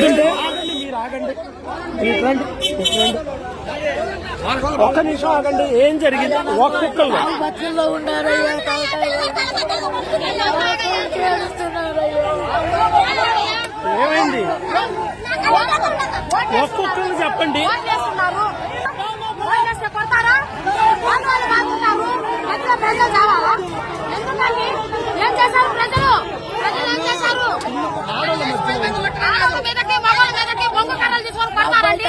మీరు ఆగండి, ఒక్క నిమిషం ఆగండి. ఏం జరిగింది? ఒక్కొక్కరు బతుల్లో ఉన్నారయ్యా, ఏమైంది? ఒక్కొక్కరు చెప్పండి. ఏం చేశారు ప్రజలు? ఏం చేశారు? ఆడవాళ్ళ మీదకి మగవాళ్ళ మీదకి బొంగు కర్రలు తీసుకొని పడతారండి.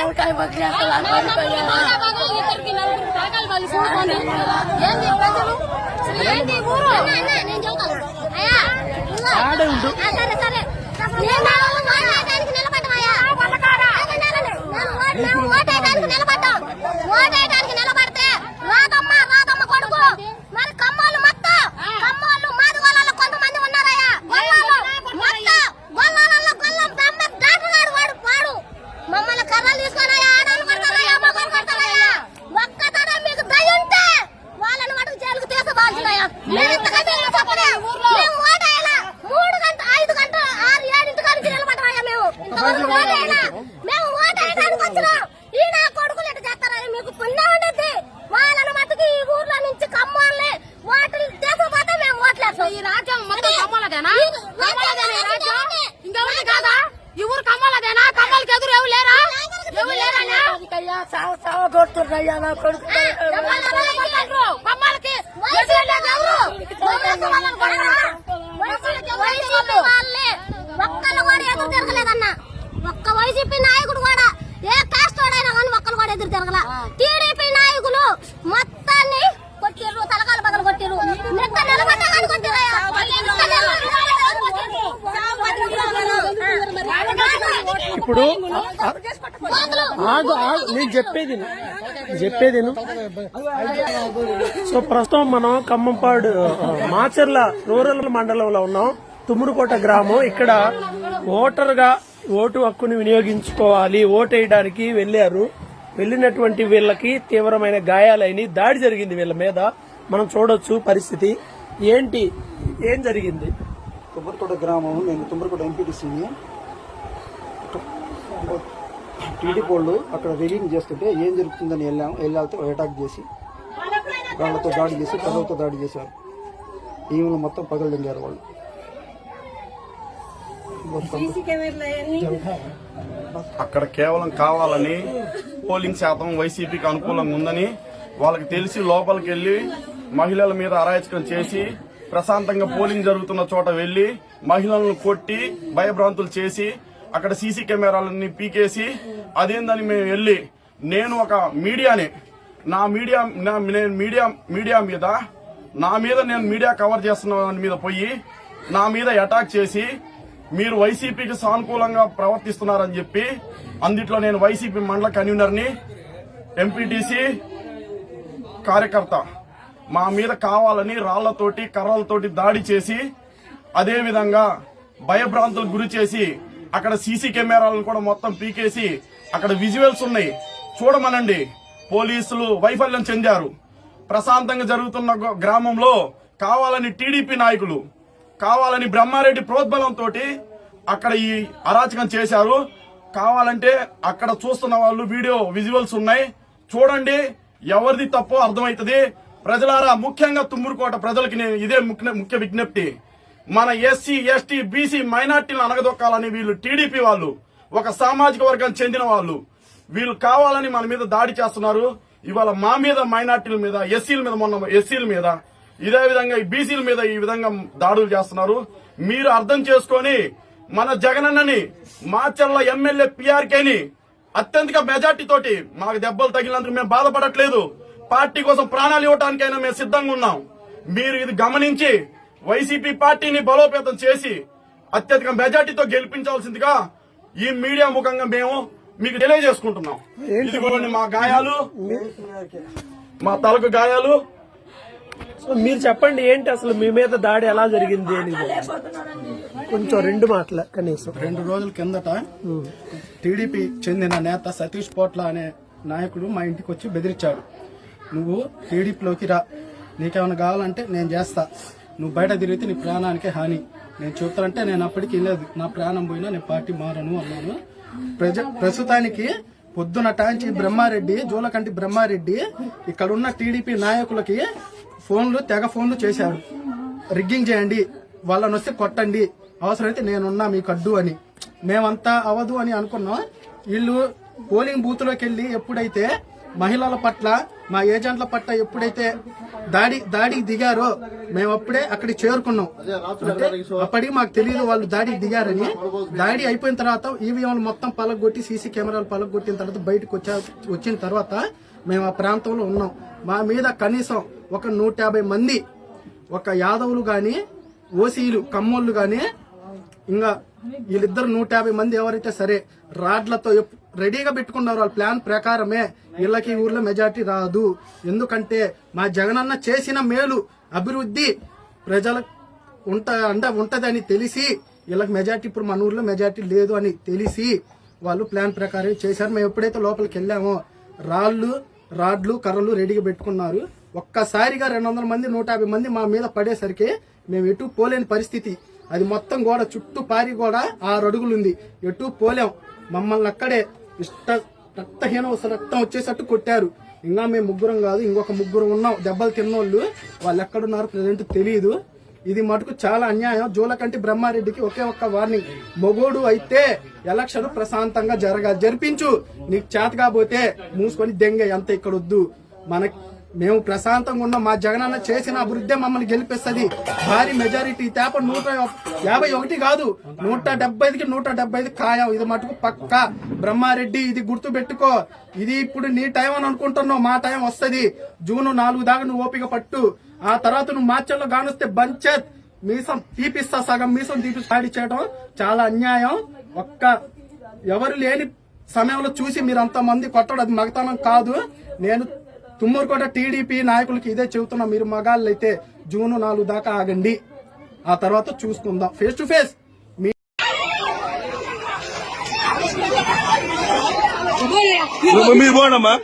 ఏంది ప్రజలు? ఏంటి ఊరు? నేను చెబుతాను. అయ్యా సరే సరే ఓటేయడానికి నిలబడ్డామయ్యా. ఓటేయడానికి నిలబడ్డాం. ఓటేయడానికి నిలబడితే రాదమ్మ కొడుకు మరి కమ్మోళ్ళు మొత్తం కమ్మోళ్ళు మాదిగోళ్ళలో కొంతమంది ఉన్నారయ్యా. గొల్లాలలో గొల్లం డాక్టర్ గారు వాడు మమ్మల్ని కర్రలు తీసుకున్నాయా, ఆడవాళ్ళు కొడతారయ్యా, మగవాళ్ళు కొడతారయ్యా. ఒక్కతోనే మీకు దయ ఉంటే వాళ్ళని మటుకు జైలుకు తీసుకోవాల్సినయ్యా. మేము ఓటేయాలా 3 గంటలు 5 గంటలు 6, 7 నుంచి నిలబడమయ్యా. మేము ఓటేయడానికి వచ్చినాం. ఈ నా కొడుకులు ఎట్లా చేస్తారని మీకు పుణ్యం ఉండద్ది. వాళ్ళని మటుకు ఈ ఊర్లో నుంచి కమ్మోళ్ళని ఓట్లు తీసుకోపోతే మేము ఓట్లేస్తాం. ఈ రాజ్యం మొత్తం కమ్మలదేనా? ఇంకెవరి కాదా? ఈ ఊరు కమ్మలదేనా? కమ్మలకి ఎదురు ఎవరు లేరా? ఎవరు లేరయ్యా. కొడుతున్నాయ్యా నా కొడుకు. కమ్మలకి ఒక్కళ్ళు కూడా ఎదురు తిరగలేదన్న. ఒక్క వైసీపీ నాయకుడు కూడా ఏ కాస్ట్ వాడైనా కానీ ఒక్కళ్ళు కూడా ఎదురు తిరగల. టీడీపీ నాయకులు మొత్తాన్ని కొట్టిర్రు, తలకాలు పగలు కొట్టిర్రు. నిలబడ్డా కానీ కొట్టిరయ్యా. ఇప్పుడు నేను చెప్పేది సో ప్రస్తుతం మనం ఖమ్మంపాడు మాచర్ల రూరల్ మండలంలో ఉన్నాం. తుమ్మురుకోట గ్రామం. ఇక్కడ ఓటర్గా ఓటు హక్కుని వినియోగించుకోవాలి, ఓటేయడానికి వెళ్లారు. వెళ్లినటువంటి వీళ్ళకి తీవ్రమైన గాయాలైన దాడి జరిగింది వీళ్ళ మీద. మనం చూడొచ్చు పరిస్థితి ఏంటి, ఏం జరిగింది? తుమ్మరకోట గ్రామం. నేను తుమ్మరకోట ఎంపీటీసీని. టీడీపీ వాళ్ళు అక్కడ రిలీజ్ చేస్తుంటే ఏం జరుగుతుందని వెళ్ళాలితే అటాక్ చేసి వాళ్ళతో దాడి చేసి ప్రజలతో దాడి చేశారు. ఈమెను మొత్తం పగలు దింగారు వాళ్ళు. అక్కడ కేవలం కావాలని పోలింగ్ శాతం వైసీపీకి అనుకూలంగా ఉందని వాళ్ళకి తెలిసి లోపలికి వెళ్లి మహిళల మీద అరాచకం చేసి ప్రశాంతంగా పోలింగ్ జరుగుతున్న చోట వెళ్లి మహిళలను కొట్టి భయభ్రాంతులు చేసి అక్కడ సీసీ కెమెరాలన్నీ పీకేసి అదేందని మేము వెళ్లి నేను ఒక మీడియాని మీడియా మీద నేను మీడియా కవర్ చేస్తున్న మీద పోయి నా మీద అటాక్ చేసి మీరు వైసీపీకి సానుకూలంగా ప్రవర్తిస్తున్నారని చెప్పి అందుట్లో నేను వైసీపీ మండల కన్వీనర్ని, ఎంపీటీసీ కార్యకర్త మా మీద కావాలని రాళ్లతోటి కర్రలతోటి దాడి చేసి అదేవిధంగా భయభ్రాంతులకు గురి చేసి అక్కడ సీసీ కెమెరాలను కూడా మొత్తం పీకేసి అక్కడ విజువల్స్ ఉన్నాయి చూడమనండి. పోలీసులు వైఫల్యం చెందారు. ప్రశాంతంగా జరుగుతున్న గ్రామంలో కావాలని టీడీపీ నాయకులు కావాలని బ్రహ్మారెడ్డి ప్రోద్బలంతో అక్కడ ఈ అరాచకం చేశారు. కావాలంటే అక్కడ చూస్తున్న వాళ్ళు వీడియో విజువల్స్ ఉన్నాయి చూడండి. ఎవరిది తప్పో అర్థమవుతుంది. ప్రజలారా, ముఖ్యంగా తుమ్మూరుకోట ప్రజలకి నేను ఇదే ముఖ్య విజ్ఞప్తి. మన ఎస్సీ, ఎస్టీ, బీసీ మైనార్టీలను అనగదొక్కాలని వీళ్ళు టీడీపీ వాళ్ళు, ఒక సామాజిక వర్గానికి చెందిన వాళ్ళు, వీళ్ళు కావాలని మన మీద దాడి చేస్తున్నారు. ఇవాళ మా మీద, మైనార్టీల మీద, ఎస్సీల మీద, మొన్న ఎస్సీల మీద, ఇదే విధంగా ఈ బీసీల మీద ఈ విధంగా దాడులు చేస్తున్నారు. మీరు అర్థం చేసుకొని మన జగనన్నని, మాచర్ల ఎమ్మెల్యే పీఆర్కేని అత్యంత మెజార్టీ తోటి, మాకు దెబ్బలు తగిలినందుకు మేము బాధపడట్లేదు, పార్టీ కోసం ప్రాణాలు ఇవ్వడానికైనా మేము సిద్ధంగా ఉన్నాం. మీరు ఇది గమనించి వైసీపీ పార్టీని బలోపేతం చేసి అత్యధిక మెజార్టీతో గెలిపించాల్సిందిగా ఈ మీడియా ముఖంగా మేము మీకు తెలియజేసుకుంటున్నాం. ఇదిగోండి మా గాయాలు, మా తలకు గాయాలు. మీరు చెప్పండి, ఏంటి అసలు మీ మీద దాడి ఎలా జరిగింది అని కొంచెం 2 మాటలు కనీసం. 2 రోజుల కిందట టీడీపీ చెందిన నేత సతీష్ పోట్ల అనే నాయకుడు మా ఇంటికి వచ్చి బెదిరించాడు. నువ్వు టీడీపీలోకి రా, నీకేమైనా కావాలంటే నేను చేస్తా, నువ్వు బయట తిరిగితే నీ ప్రాణానికే హాని, నేను చెప్తానంటే నేను అప్పటికి లేదు, నా ప్రాణం పోయినా నేను పార్టీ మారను అన్నాను. ప్రస్తుతానికి పొద్దున టాంచి బ్రహ్మారెడ్డి, జూలకంటి బ్రహ్మారెడ్డి ఇక్కడున్న టీడీపీ నాయకులకి తెగ ఫోన్లు చేశాడు. రిగ్గింగ్ చేయండి, వాళ్ళని వస్తే కొట్టండి, అవసరమైతే నేనున్నా మీకు అడ్డు అని. మేమంతా అవదు అని అనుకున్నాం. వీళ్ళు పోలింగ్ బూత్ లోకి వెళ్లి ఎప్పుడైతే మహిళల పట్ల, మా ఏజెంట్ల పట్ల ఎప్పుడైతే దాడికి దిగారో మేము అప్పుడే అక్కడికి చేరుకున్నాం. అంటే అప్పటికి మాకు తెలియదు వాళ్ళు దాడికి దిగారని. దాడి అయిపోయిన తర్వాత ఈవీఎంలు మొత్తం పలగొట్టి, సీసీ కెమెరాలు పలగొట్టిన తర్వాత బయటకు వచ్చిన తర్వాత మేము ఆ ప్రాంతంలో ఉన్నాం. మా మీద కనీసం ఒక 150 మంది, ఒక యాదవులు గాని, ఓసీలు, కమ్మోళ్ళు గాని, ఇంకా వీళ్ళిద్దరు 150 మంది ఎవరైతే సరే రాడ్లతో రెడీగా పెట్టుకున్నారు. వాళ్ళ ప్లాన్ ప్రకారమే వీళ్ళకి ఊర్లో మెజార్టీ రాదు. ఎందుకంటే మా జగనన్న చేసిన మేలు, అభివృద్ధి ప్రజలకు ఉంటదని తెలిసి వీళ్ళకి మెజార్టీ, ఇప్పుడు మన ఊర్లో మెజార్టీ లేదు అని తెలిసి వాళ్ళు ప్లాన్ ప్రకారం చేశారు. మేము ఎప్పుడైతే లోపలికి వెళ్ళామో రాడ్లు, కర్రలు రెడీగా పెట్టుకున్నారు. ఒక్కసారిగా 200 మంది, 150 మంది మా మీద పడేసరికి మేము ఎటు పోలేని పరిస్థితి. అది మొత్తం గోడ చుట్టూ పారి గోడ 6 అడుగులు ఉంది. ఎటు పోలేం. మమ్మల్ని అక్కడే రక్తం వచ్చేసట్టు కొట్టారు. ఇంకా మేము ముగ్గురం కాదు, ఇంకొక ముగ్గురు ఉన్నాం దెబ్బలు తిన్నోళ్ళు. వాళ్ళు ఎక్కడున్నారు ప్రజెంట్ తెలియదు. ఇది మటుకు చాలా అన్యాయం. జూలకంటి బ్రహ్మారెడ్డికి ఒకే ఒక్క వార్నింగ్, మొగోడు అయితే ఎలక్షన్ ప్రశాంతంగా జరిపించు, నీకు చేత కాబోతే మూసుకొని దెంగే, అంత ఇక్కడ వద్దు. మేము ప్రశాంతంగా ఉన్నాం. మా జగనన్న చేసిన అభివృద్ధి మమ్మల్ని గెలిపిస్తుంది. భారీ మెజారిటీ తేప 151 కాదు, 175కి 175 ఖాయం. ఇది మటుకు పక్క. బ్రహ్మారెడ్డి, ఇది గుర్తు పెట్టుకో. ఇది ఇప్పుడు నీ టైం అని అనుకుంటున్నావు, మా టైం వస్తుంది. జూన్ 4 దాకా నువ్వు ఓపిక పట్టు. ఆ తర్వాత నువ్వు మార్చల్లో గానొస్తే బంచెత్ మీసం తీపిస్తా, సగం మీసం తీపి స్టాడీ చేయడం చాలా అన్యాయం. ఎవరు లేని సమయంలో చూసి మీరు అంతమంది కొట్టడం అది మగతనం కాదు. నేను తుమ్మూరుకోట టీడీపీ నాయకులకి ఇదే చెబుతున్నా, మీరు మగాళ్ళు అయితే జూన్ 4 దాకా ఆగండి, ఆ తర్వాత చూసుకుందాం ఫేస్ టు ఫేస్. మీరు పోనమ్మా.